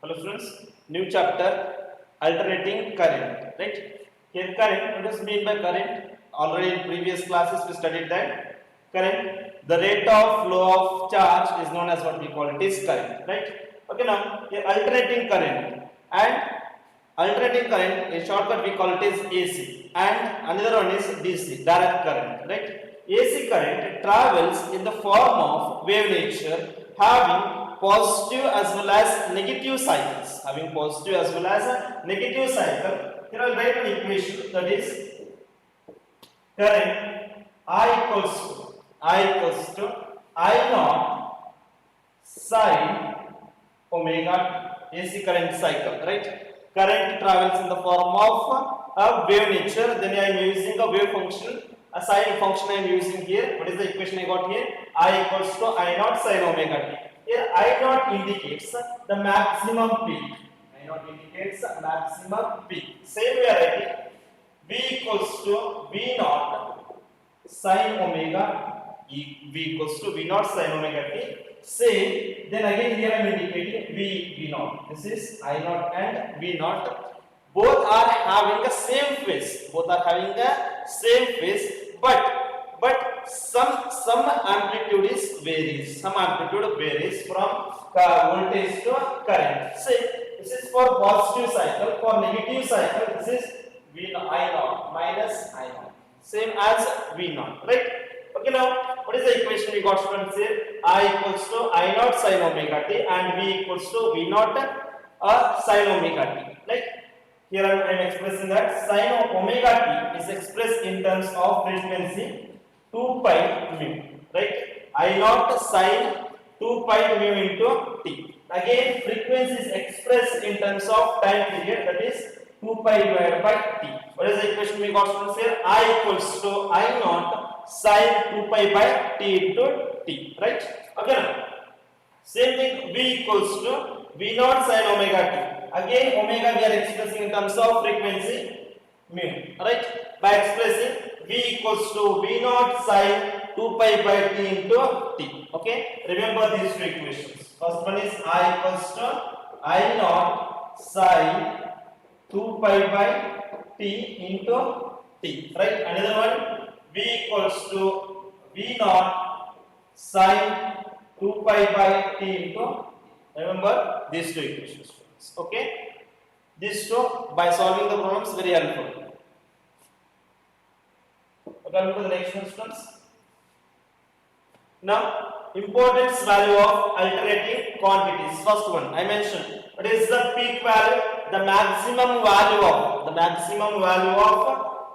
Hello students, new chapter alternating current, right? Here current, what is mean by current? Already in previous classes we studied that current, the rate of flow of charge is known as what we call it is current, right? Okay, now here alternating current, and alternating current in shortcut we call it is AC, and another one is DC, direct current, right? AC current travels in the form of wave nature having positive as well as negative cycles. Having positive as well as a negative cycle. Here I will write an equation, that is current I equals to I naught sin omega AC current cycle, right? Current travels in the form of a wave nature. Then I am using a wave function, a sine function I am using here. What is the equation I got here? I equals to I naught sin omega t. Here I naught indicates the maximum peak. I naught indicates the maximum peak. Same we are writing V equals to V naught sin omega V equals to V naught sin omega t. Same. Then again here I am indicating V naught. This is I naught and V naught. Both are having the same phase. Both are having the same phase, but some amplitude is varies. Some amplitude varies from voltage to current. Say this is for positive cycle. For negative cycle, this is I naught minus I naught. Same as V naught, right? Okay, now what is the equation we got students here? I equals to I naught sin omega t and V equals to V naught sin omega t. Like here I am expressing that sin of omega t is expressed in terms of frequency 2 pi mu, right? I naught sin 2 pi mu into t. Again, frequency is expressed in terms of time period, that is 2 pi divided by t. What is the equation we got students here? I equals to I naught sin 2 pi by t into t, right? Okay, now same thing, V equals to V naught sin omega t. Again, omega we are expressing in terms of frequency mu, right? By expressing V equals to V naught sin 2 pi by t into t. Okay, remember these two equations. First one is I equals to I naught sin 2 pi by t into t, right? Another one, V equals to V naught sin 2 pi by t into, remember these two equations. Okay, these two by solving the problems very helpful. Okay, move to the next one, students. Now, importance value of alternating quantities. First one I mentioned. What is the peak value? The maximum value of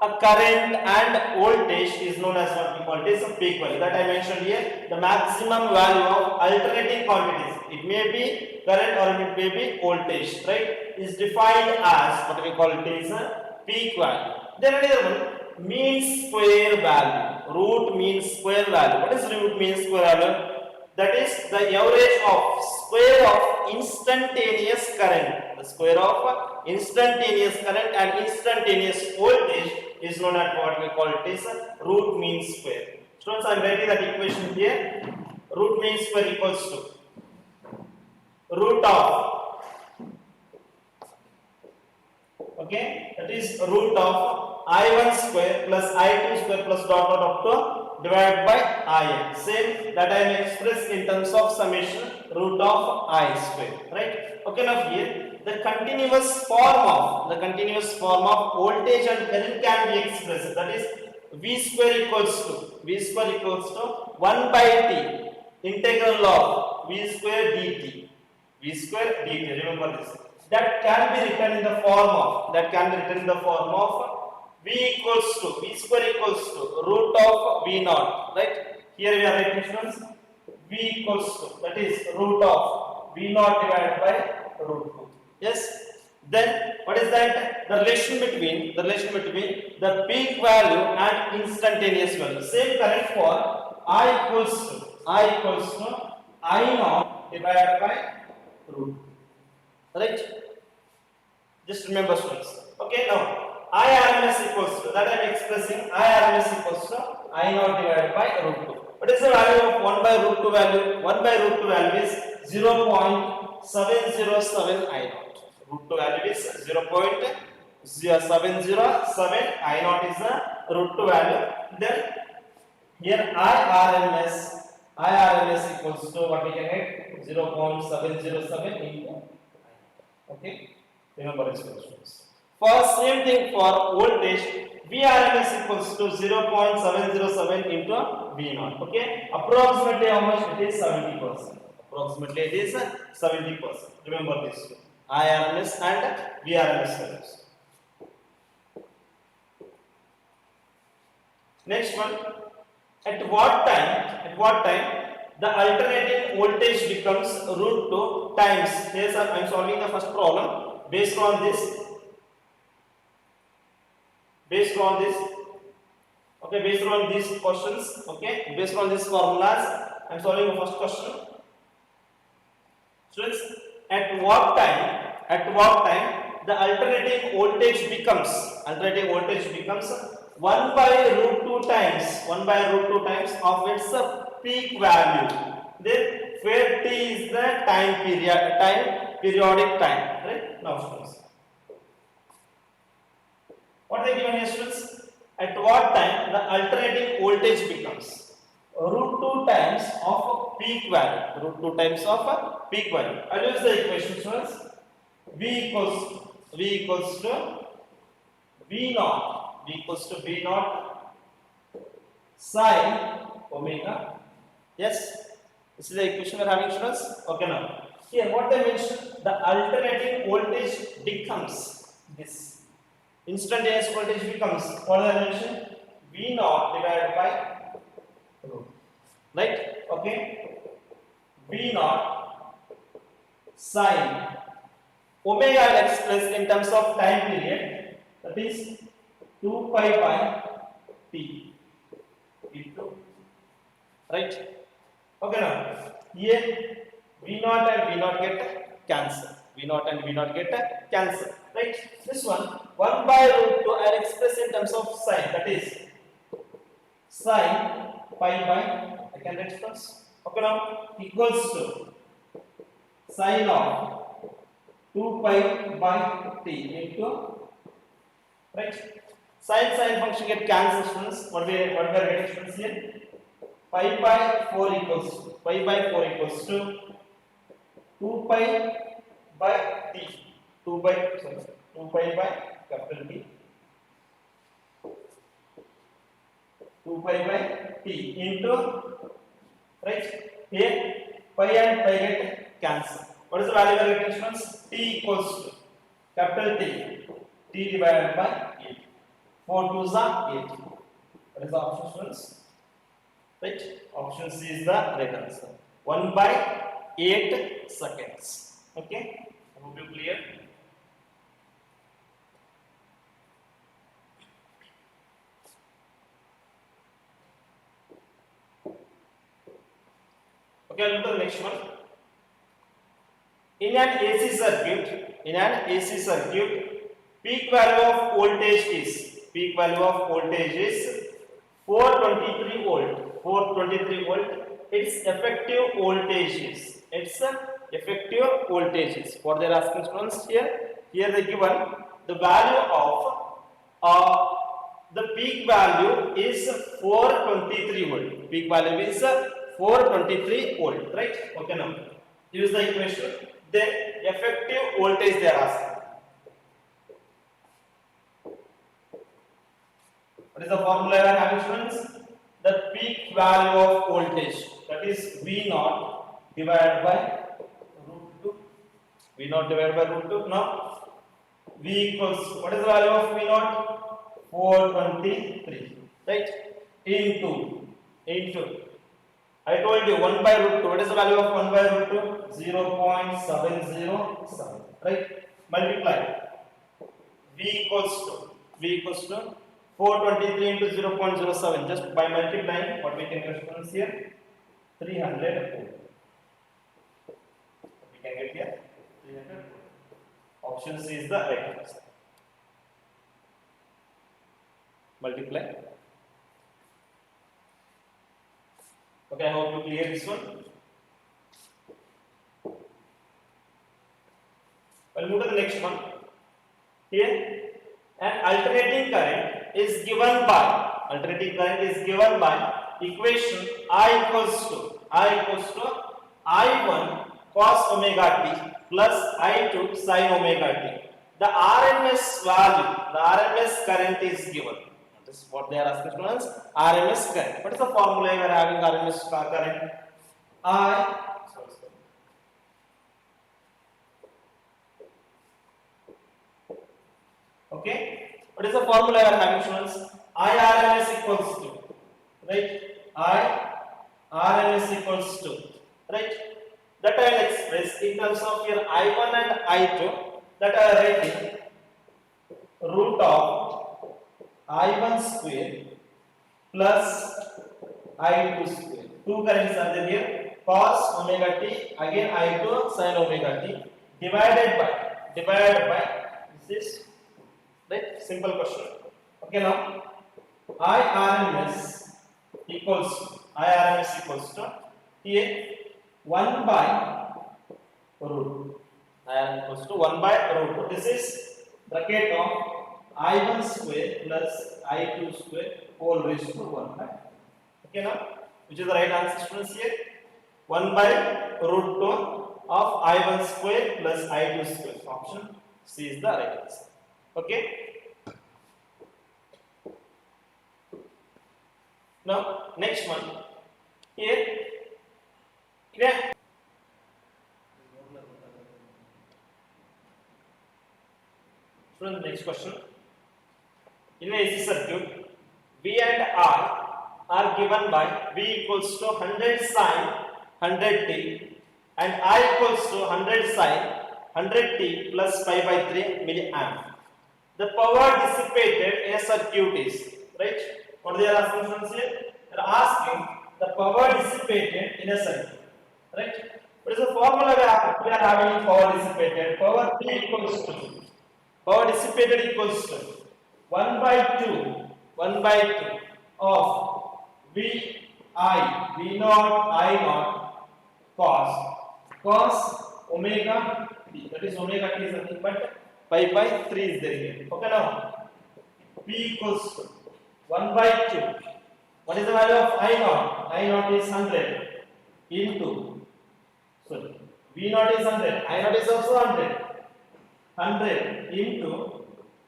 a current and voltage is known as what we call it is a peak value. That I mentioned here. The maximum value of alternating quantities. It may be current or it may be voltage, right? Is defined as what we call it is a peak value. Then another one, mean square value. Root mean square value. What is root mean square value? That is the average of square of instantaneous current. The square of instantaneous current and instantaneous voltage is known as what we call it is root mean square. Students, I am writing that equation here. Root mean square equals to root of, okay, that is root of I1 square plus I2 square plus dot dot up to divided by In. Same that I am expressed in terms of summation root of I square, right? Okay, now here the continuous form of voltage and current can be expressed, that is V square equals to 1 by t integral of V square dt. Remember this. That can be written in the form of V square equals to root of V naught, right? Here we are writing students V equals to, that is root of V naught divided by root 2. Yes. Then what is that? The relation between the peak value and instantaneous value. Same current for I equals to I naught divided by root 2. Right? Just remember students. Okay, now IRMS equals to, that I am expressing IRMS equals to I naught divided by root 2. What is the value of 1 by root 2 value? 1 by root 2 value is 0.0 0.707 I naught. Root 2 value is 0.707 I naught is the root 2 value. Then here IRMS equals to what we can get 0.707 into. Okay, remember this questions. For same thing for voltage, VRMS equals to 0.707 into V naught. Okay, approximately how much it is 70%. Approximately it is 70%. Remember this IRMS and VRMS values. Next one, at what time the alternating voltage becomes root 2 times. Here I am solving the first problem based on this. Okay, based on these questions. Okay, based on these formulas, I am solving the first question. Students, at what time the alternating voltage becomes 1 by root 2 times of its peak value. Then where t is the periodic time, right? Now students, what they given here students? At what time the alternating voltage becomes root 2 times of peak value. I'll use the equation students. V equals to V naught sine omega. Yes, this is the equation we are having students. Okay, now here what they mentioned, the alternating voltage becomes this. Instantaneous voltage becomes what I mentioned, V naught divided by root. Right? Okay. V naught sine omega I'll express in terms of time period, that is 2 pi by t into, right? Okay, now here V naught and V naught get cancel. Right? This one 1 by root 2 I'll express in terms of sine, that is sine pi by, I can write first. Okay, now equals to sine of 2 pi by t into, right? Sine function get cancelled students. What we are getting students here? Pi by 4 equals to 2 pi by t. 2 pi by capital T. 2 pi by t into, right? Here pi and pi get cancelled. What is the value of students? T equals to capital T divided by 8. 4 2s are 8. What is the option students? Right? Option C is the right answer. 1 by 8 seconds. Okay? I hope you clear. Okay, look at the next one. In an AC circuit, peak value of voltage is 423 volt. Its effective voltage is what they are asking students here. Here they given the value of the peak value is 423 volt. Peak value is 423 volt, right? Okay, now use the equation. The effective voltage they are asking. What is the formula we are having students? The peak value of voltage, that is V naught divided by root 2. Now V equals, what is the value of V naught? 423, right? Into I told you 1 by root 2. What is the value of 1 by root 2? 0.707, right? Multiply. V equals to 423 into 0.07. Just by multiplying, what we can get here? 300 volt. We can get here 300 volt. Option C is the right answer. Multiply. Okay, I hope you clear this one. We'll move to the next one. Here, an alternating current is given by equation I equals to I1 cos omega t plus I2 sin omega t. The RMS value, the RMS current is given. That is what they are asking students. RMS current. What is the formula we are having RMS current? Okay. What is the formula we are having students? IRMS equals to, right? IRMS equals to, right? That I will express in terms of your I1 and I2. That I am writing root of I1 square plus I2 square. Two currents are there here. Cos omega t, again I2 sin omega t, divided by this is, right? Simple question. Okay, now IRMS equals to here 1 by root. IRMS equals to 1 by root. This is bracket of I1 square plus I2 square whole raised to 1 by. Okay, now which is the right answer students here? 1 by root 2 of I1 square plus I2 square. So option C is the right answer. Okay. Now next one here. Student, next question. In a AC circuit, V and R are given by V equals to 100 sin 100t and I equals to 100 sin 100t plus pi by 3 milliamp. The power dissipated in a circuit is, right? What they are asking students here? They are asking the power dissipated in a circuit, right? What is the formula we are having power dissipated? Power P equals to power dissipated equals to 1 by 2 of V naught I naught cos omega t. That is omega t is nothing but pi by 3 is there here. Okay, now P equals to 1 by 2. What is the value of I naught? I naught is 100 into, sorry, V naught is 100. I naught is also 100. 100 into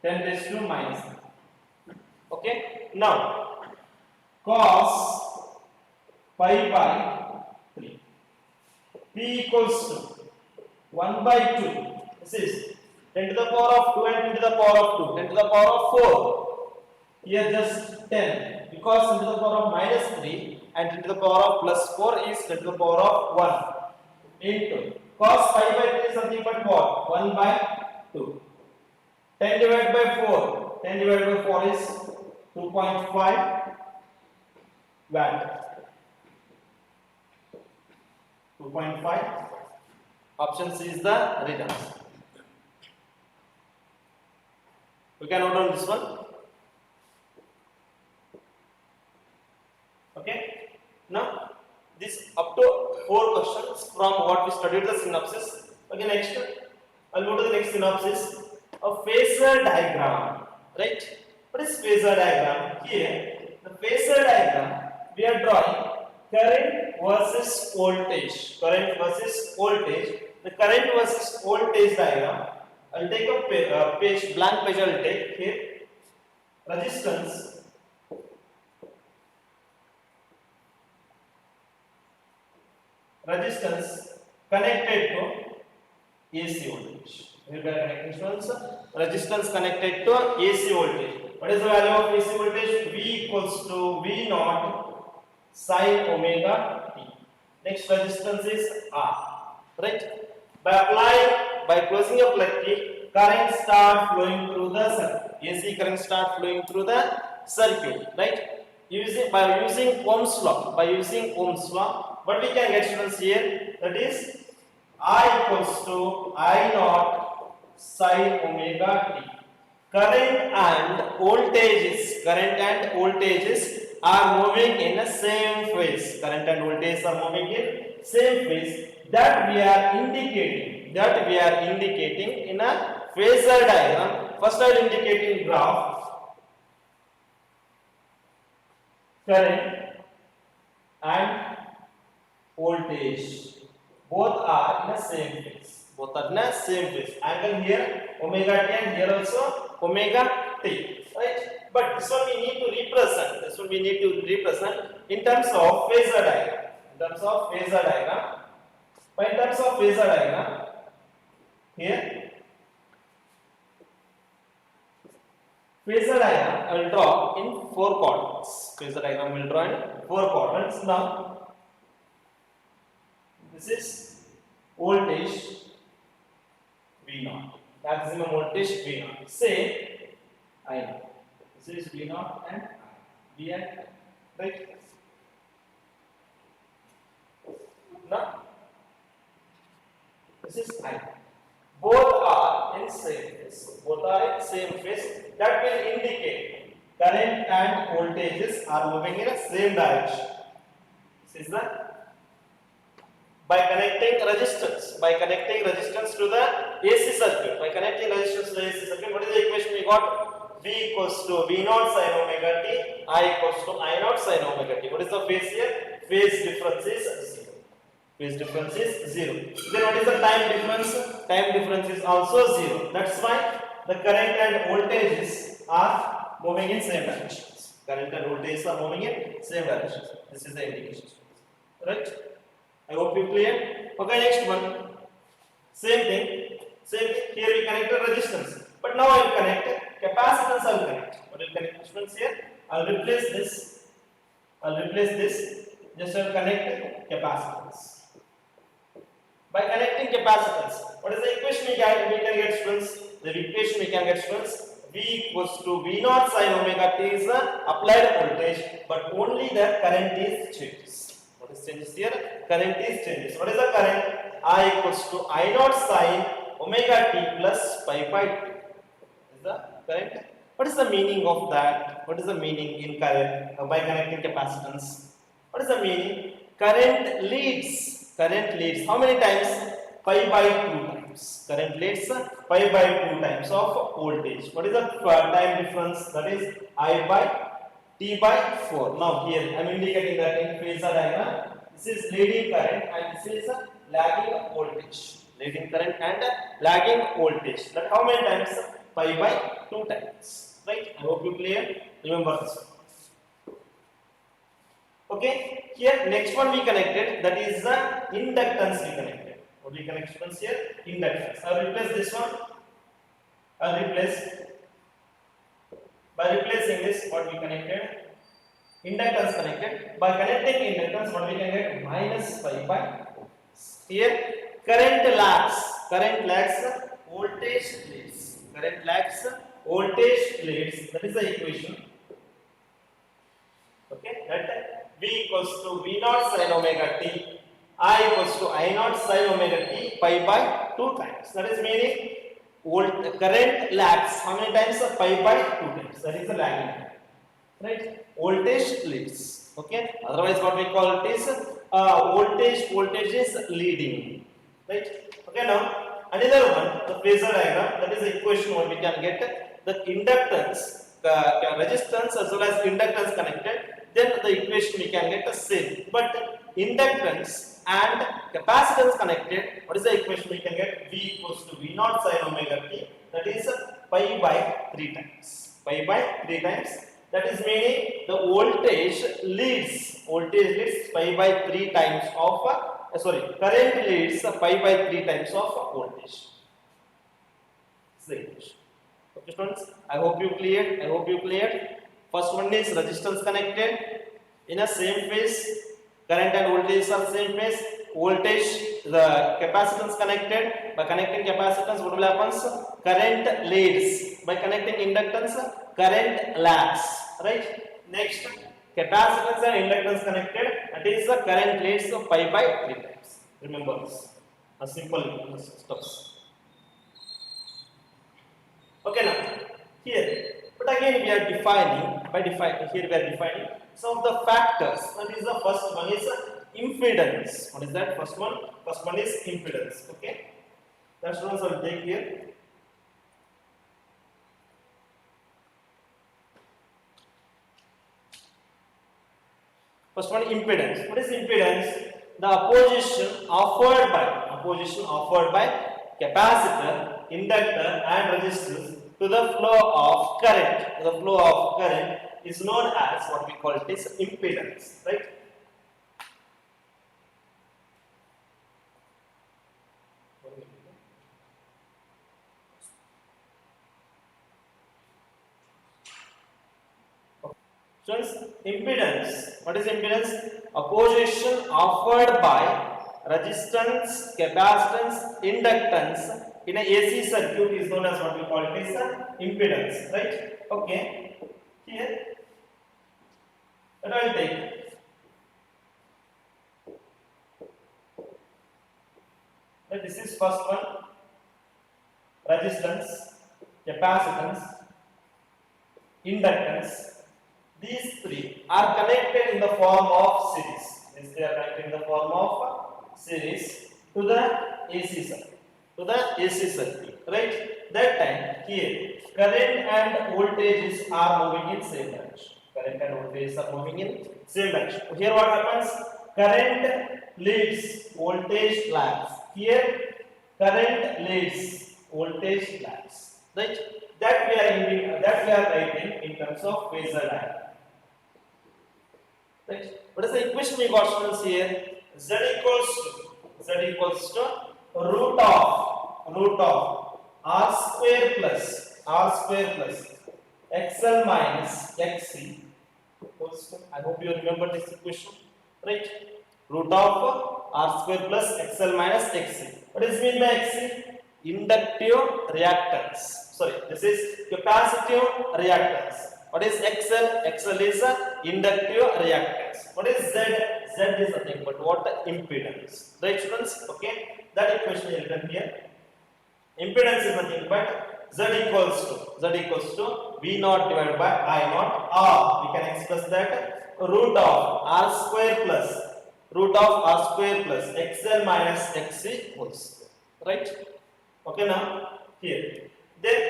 10 raised to minus 9. Okay, now cos pi by 3. P equals to 1 by 2. This is 10 to the power of 2 and 10 to the power of 2. 10 to the power of 4. Here just 10, because 10 to the power of minus 3 and 10 to the power of plus 4 is 10 to the power of 1 into cos pi by 3 is nothing but what? 1 by 2. 10 divided by 4. 10 divided by 4 is 2.5 watt. 2.5. Option C is the right answer. We can note down this one. Okay. Now this up to 4 questions from what we studied the synopsis. Okay, next I'll go to the next synopsis. A phasor diagram, right? What is phasor diagram? Here, the phasor diagram we are drawing current versus voltage. Current versus voltage. The current versus voltage diagram. I'll take a page, blank page. I'll take here. Resistance. Connected to AC voltage. We are connecting students. Resistance connected to AC voltage. What is the value of AC voltage? V equals to V naught sin omega t. Next resistance is R. Right? By closing a plug key, current start flowing through the circuit. AC current start flowing through the circuit. Right? By using Ohm's law, what we can get students here? That is I equals to I naught sin omega t. Current and voltages are moving in the same phase. Current and voltage are moving in same phase. That we are indicating that we are indicating in a phasor diagram. First I will indicate in graph current and voltage. Both are in the same phase. Both are in the same phase. Angle here omega t and here also omega t. Right? But this one we need to represent. This one we need to represent in terms of phasor diagram. In terms of phasor diagram. But in terms of phasor diagram, here phasor diagram I will draw in 4 quadrants. Phasor diagram will draw in 4 quadrants. Now, this is voltage V0, maximum voltage V0. Say I0. This is V0 and V and right. Now, this is I. Both are in same phase. Both are in same phase. That will indicate current and voltages are moving in the same direction. This is the by connecting resistance to the AC circuit. By connecting resistance to the AC circuit, what is the equation we got? V equals to V0 sin omega t, I equals to I0 sin omega t. What is the phase here? Phase difference is 0. Phase difference is 0. Then what is the time difference? Time difference is also 0. That's why the current and voltages are moving in same directions. Current and voltages are moving in same directions. This is the indication. Right? I hope you clear. Okay, next one. Same thing. Here we connected resistance. But now I will connect capacitance. I will connect. What will connect resistance here? I will replace this. Just I will connect capacitance. By connecting capacitance, what is the equation we can get, students? The equation we can get, students, V equals to V0 sin omega t is the applied voltage, but only the current is changes. What is changes here? Current is changes. What is the current? I equals to I0 sin omega t plus pi by 2 is the current. What is the meaning of that? What is the meaning in current by connecting capacitance? What is the meaning? Current leads. How many times? Pi by 2 times. Current leads pi by 2 times of voltage. What is the time difference? That is I by T by 4. Now here I am indicating that in phasor diagram. This is leading current and this is lagging voltage. Leading current and lagging voltage. That how many times? Pi by 2 times. Right? I hope you clear. Remember this one. Okay, here next one we connected, that is the inductance we connected. What we connect, students, here? Inductance. I will replace this one. By replacing this, what we connected? Inductance connected. By connecting inductance, what we can get? Minus pi by. Here, current lags, voltage leads. Current lags, voltage leads. That is the equation. Okay, that V equals to V0 sin omega t, I equals to I0 sin omega t pi by 2 times. That is meaning current lags. How many times? Pi by 2 times. That is the lagging. Right? Voltage leads. Okay. Otherwise, what we call it is voltage is leading. Right? Okay. Now another one, the phasor diagram. That is the equation what we can get. The inductance, the resistance as well as inductance connected. Then the equation we can get the same. But inductance and capacitance connected, what is the equation we can get? V equals to V0 sin omega t, that is pi by 3 times. Pi by 3 times. That is meaning the voltage leads pi by 3 times of current leads pi by 3 times of voltage. Okay, students, I hope you cleared. First one is resistance connected in a same phase. Current and voltage are same phase. Voltage, the capacitance connected. By connecting capacitance, what will happen? Current leads. By connecting inductance, current lags. Right? Next, capacitance and inductance connected. That is the current leads pi by 3 times. Remember this. A simple steps. Okay, now here. But again, we are defining some of the factors. That is the first one is impedance. What is that? First one is impedance. Okay. That students will take here. First one, impedance. What is impedance? The opposition offered by capacitor, inductor, and resistance to the flow of current. The flow of current is known as what we call it is impedance, right? Students, impedance. What is impedance? Opposition offered by resistance, capacitance, inductance in a AC circuit is known as what we call it is impedance, right? Okay. Here, that I will take. Right, this is first one. Resistance, capacitance, inductance. These three are connected in the form of series. They are connected in the form of series to the AC circuit. Right? That time here current and voltages are moving in same direction. Current and voltages are moving in same direction. Here what happens? Current leads, voltage lags. Here current leads, voltage lags. Right? That we are writing in terms of phasor diagram. Right? What is the equation we got, students, here? Z equals to root of r square plus xl minus xc. I hope you remember this equation, right? Root of r square plus xl minus xc. What is mean by xc? Inductive reactance. Sorry, this is capacitive reactance. What is XL? XL is inductive reactance. What is Z? Z is nothing but what? Impedance. Right, students? Okay. That equation is written here. Impedance is nothing but Z equals to V naught divided by I naught, or we can express that root of R square plus XL minus XC whole square. Right? Okay, now here. Then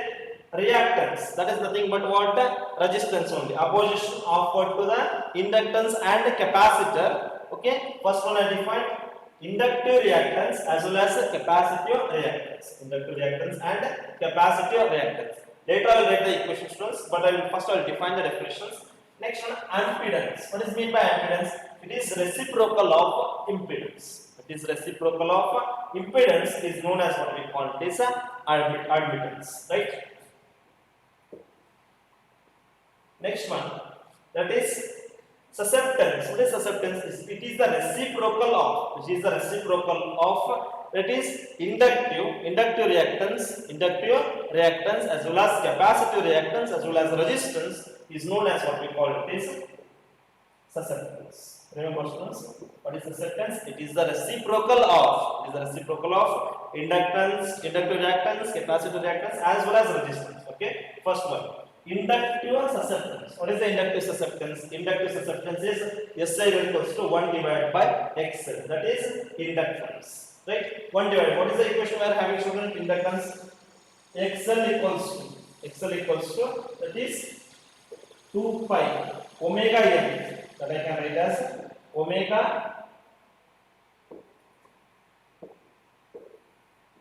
reactance, that is nothing but what? Resistance only. Opposition offered to the inductance and capacitor. Okay, first one I defined inductive reactance as well as capacitive reactance. Inductive reactance and capacitive reactance. Later I will write the equation, students, but I will define the definitions. Next one, impedance. What is meant by impedance? It is reciprocal of impedance. It is reciprocal of impedance is known as what we call this admittance, right? Next one, that is susceptance. What is susceptance? It is the reciprocal of, which is the reciprocal of, that is inductive reactance as well as capacitive reactance as well as resistance is known as what we call it is susceptance. Remember, students, what is susceptance? It is the reciprocal of, inductive reactance, capacitive reactance as well as resistance. Okay, first one. Inductive susceptance. What is the inductive susceptance? Inductive susceptance is SI equals to 1 divided by XL. That is inductance. Right? 1 divided. What is the equation we are having, student? Inductance. XL equals to that is 2 pi omega N. That I can write as omega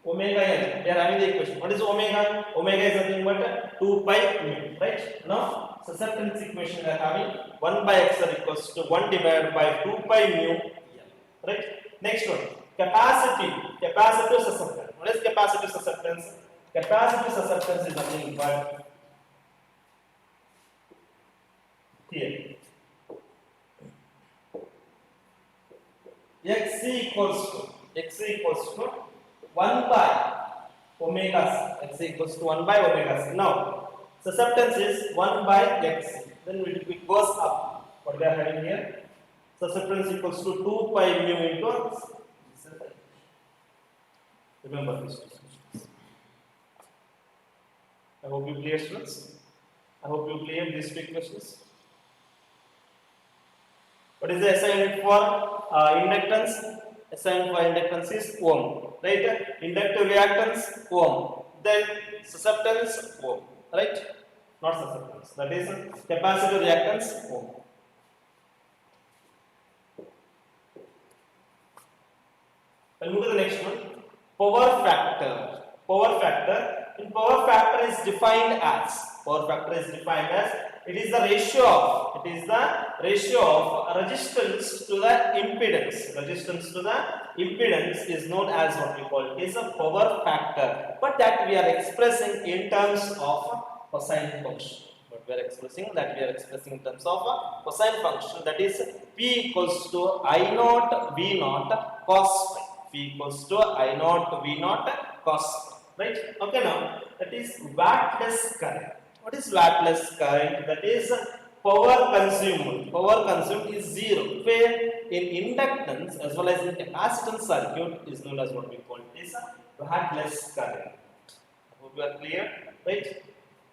N. We are having the equation. What is omega? Omega is nothing but 2 pi mu. Right? Now, susceptance equation we are having 1 by XL equals to 1 divided by 2 pi mu L. Right? Next one. Capacitive susceptance. What is capacitive susceptance? Capacitive susceptance is nothing but here. Xc equals to 1 by omega c. X equals to 1 by omega c. Now, susceptance is 1 by Xc. Then it goes up. What we are having here? Susceptance equals to 2 pi mu into. Remember this. I hope you clear, students. I hope you clear these two questions. What is the SI unit for inductance? SI for inductance is ohm, right? Inductive reactance ohm, then susceptance ohm, right? Not susceptance, that is capacitor reactance ohm. We'll move to the next one. Power factor. Power factor. In power factor is defined as, it is the ratio of resistance to the impedance. Resistance to the impedance is known as what we call it is a power factor, but that we are expressing in terms of cosine function. But we are expressing in terms of a cosine function, that is P equals to I naught V naught cos phi. P equals to I naught V naught cos phi. Right? Okay, now that is wattless current. What is wattless current? That is power consumed. Power consumed is zero. Where in inductance as well as in capacitance circuit is known as what we call it is wattless current. Hope you are clear, right?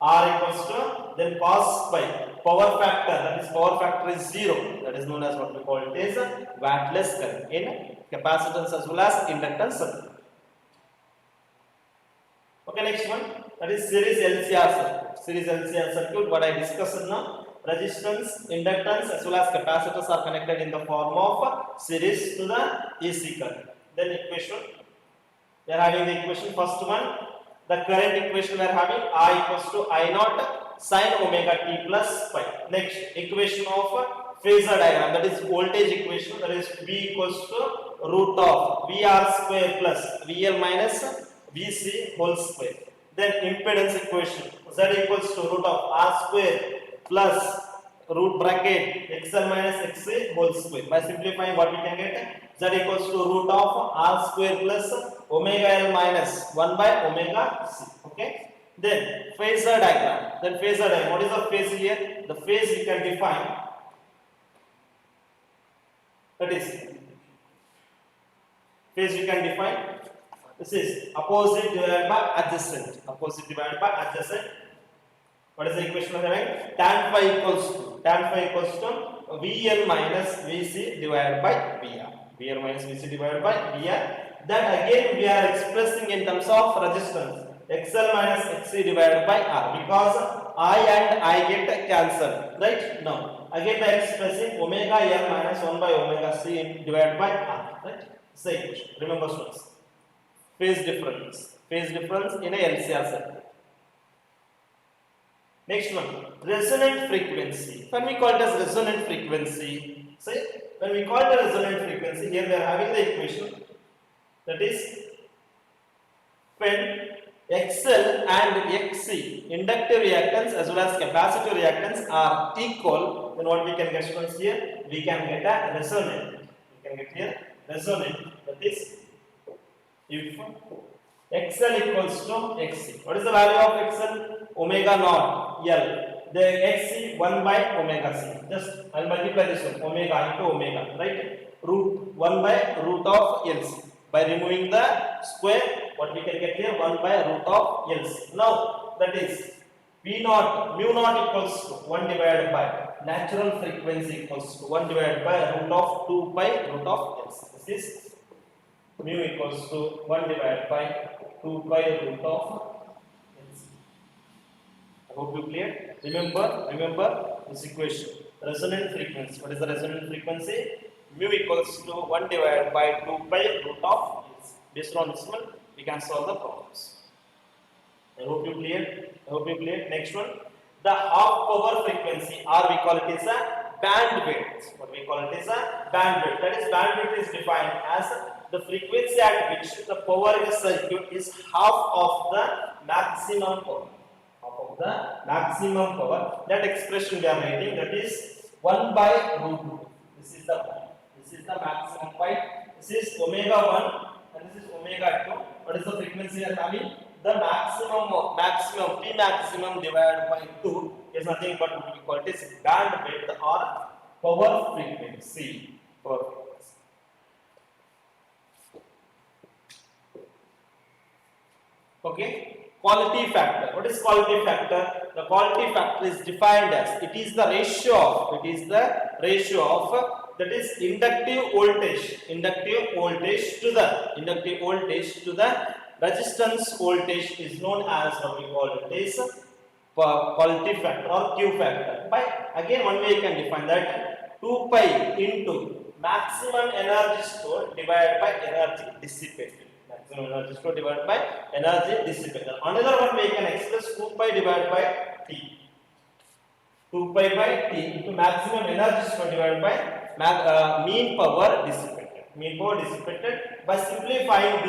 R equals to then cos phi. Power factor, that is power factor is zero. That is known as what we call it is wattless current in capacitance as well as inductance circuit. Okay, next one, that is series LCR circuit. Series LCR circuit, what I discussed now, resistance, inductance as well as capacitors are connected in the form of series to the AC current. Then equation, we are having the equation first one, the current equation we are having I equals to I naught sin omega t plus phi. Next equation of phasor diagram, that is voltage equation, that is V equals to root of VR square plus VL minus VC whole square. Then impedance equation, Z equals to root of R square plus root bracket XL minus XC whole square. By simplifying, what we can get? Z equals to root of R square plus omega L minus 1 by omega C. Okay. Then phasor diagram. What is the phase here? The phase we can define. That is phase we can define. This is opposite divided by adjacent. Opposite divided by adjacent. What is the equation of having? Tan phi equals to VL minus VC divided by VR. VL minus VC divided by VR. That again we are expressing in terms of resistance. XL minus XC divided by R, because I and I get cancelled. Right? Now again we are expressing omega L minus 1 by omega C divided by R. Right? Same equation. Remember students. Phase difference in a LCR circuit. Next one, resonant frequency. When we call it as resonant frequency, when we call it a resonant frequency, here we are having the equation, that is when XL and XC, inductive reactance as well as capacitor reactance are equal, then what we can get students here? We can get a resonant. We can get here resonant. That is, if XL equals to XC. What is the value of XL? Omega naught L. The XC 1 by omega C. Just I'll multiply this one. Omega into omega. Right? Root 1 by root of LC. By removing the square, what we can get here? 1 by root of LC. Now that is P naught, mu naught equals to 1 divided by natural frequency equals to 1 divided by root of 2 by root of LC. This is mu equals to 1 divided by 2 by root of LC. I hope you clear. Remember this equation. Resonant frequency. What is the resonant frequency? Mu equals to 1 divided by 2 by root of LC. Based on this one, we can solve the problems. I hope you clear. Next one. The half power frequency, or we call it is a bandwidth. What we call it is a bandwidth. That is, bandwidth is defined as the frequency at which the power in a circuit is half of the maximum power. That expression we are writing, that is 1 by root 2. This is the maximum point. This is omega 1 and this is omega 2. What is the frequency we are having? The maximum P maximum divided by 2 is nothing but what we call it is bandwidth or power frequency. Okay. Quality factor. What is quality factor? The quality factor is defined as it is the ratio of that is inductive voltage to the resistance voltage is known as what we call it is quality factor or Q factor. By again one way you can define that 2 pi into maximum energy stored divided by energy dissipated. Maximum energy stored divided by energy dissipated. Another one way you can express 2 pi divided by T. 2 pi by T into maximum energy stored divided by mean power dissipated. Mean power dissipated. By simplifying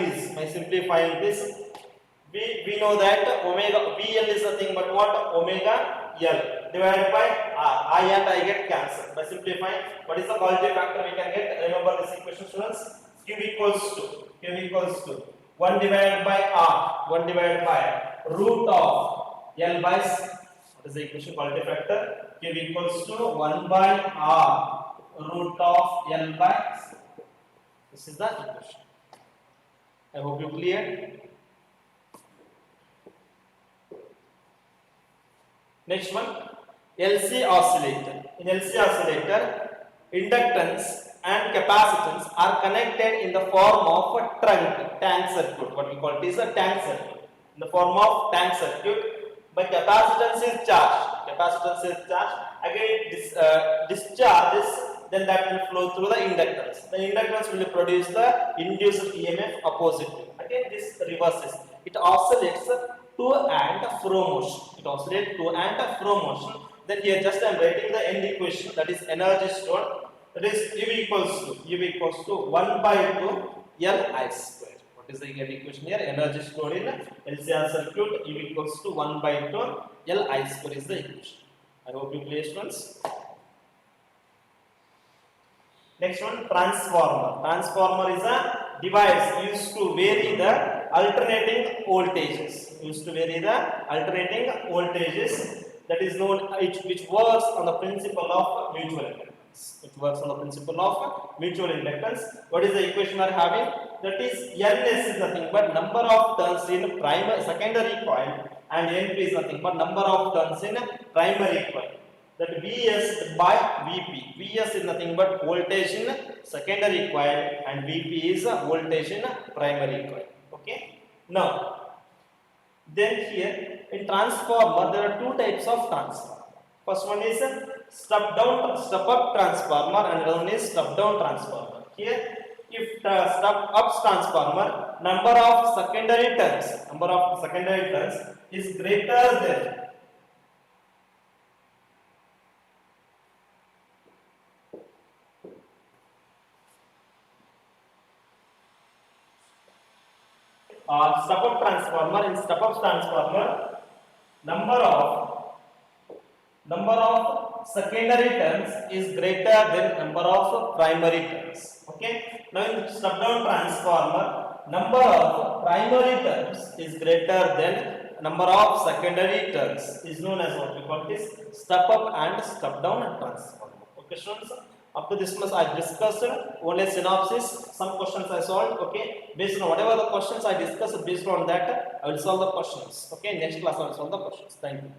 this, we know that omega VL is nothing but what? Omega L divided by R. I and I get cancelled. By simplifying, what is the quality factor we can get? Remember this equation, students. Q equals to 1 divided by R, 1 divided by root of L by, what is the equation quality factor? Q equals to 1 by R root of L by. This is the equation. I hope you clear. Next one, LC oscillator. In LC oscillator, inductance and capacitance are connected in the form of a tank circuit. What we call it is a tank circuit. In the form of tank circuit, but capacitance is charged. Again, this discharges, then that will flow through the inductance. The inductance will produce the induced EMF opposite. Again, this reverses. It oscillates to and fro motion. Then here just I am writing the end equation, that is energy stored, that is U equals to 1 by 2 Li square. What is the end equation here? Energy stored in LCR circuit, U equals to 1 by 2 Li square is the equation. I hope you clear, students. Next one, transformer. Transformer is a device used to vary the alternating voltages. That is known, which works on the principle of mutual inductance. What is the equation we are having? That is Ns is nothing but number of turns in secondary coil, and Np is nothing but number of turns in primary coil. That Vs by Vp. Vs is nothing but voltage in secondary coil, and Vp is voltage in primary coil. Okay. Now, then here in transformer there are two types of transformer. First one is step up transformer, and another one is step down transformer. Here, if step up transformer, number of secondary turns is greater than step-up transformer. In step-up transformer, number of secondary turns is greater than number of primary turns. Okay. Now in step-down transformer, number of primary turns is greater than number of secondary turns is known as what we call this step-up and step-down transformer. Okay, students. Up to this much I discussed only a synopsis. Some questions I solved. Okay, based on whatever the questions I discussed, based on that I will solve the questions. Okay, next class I will solve the questions. Thank you.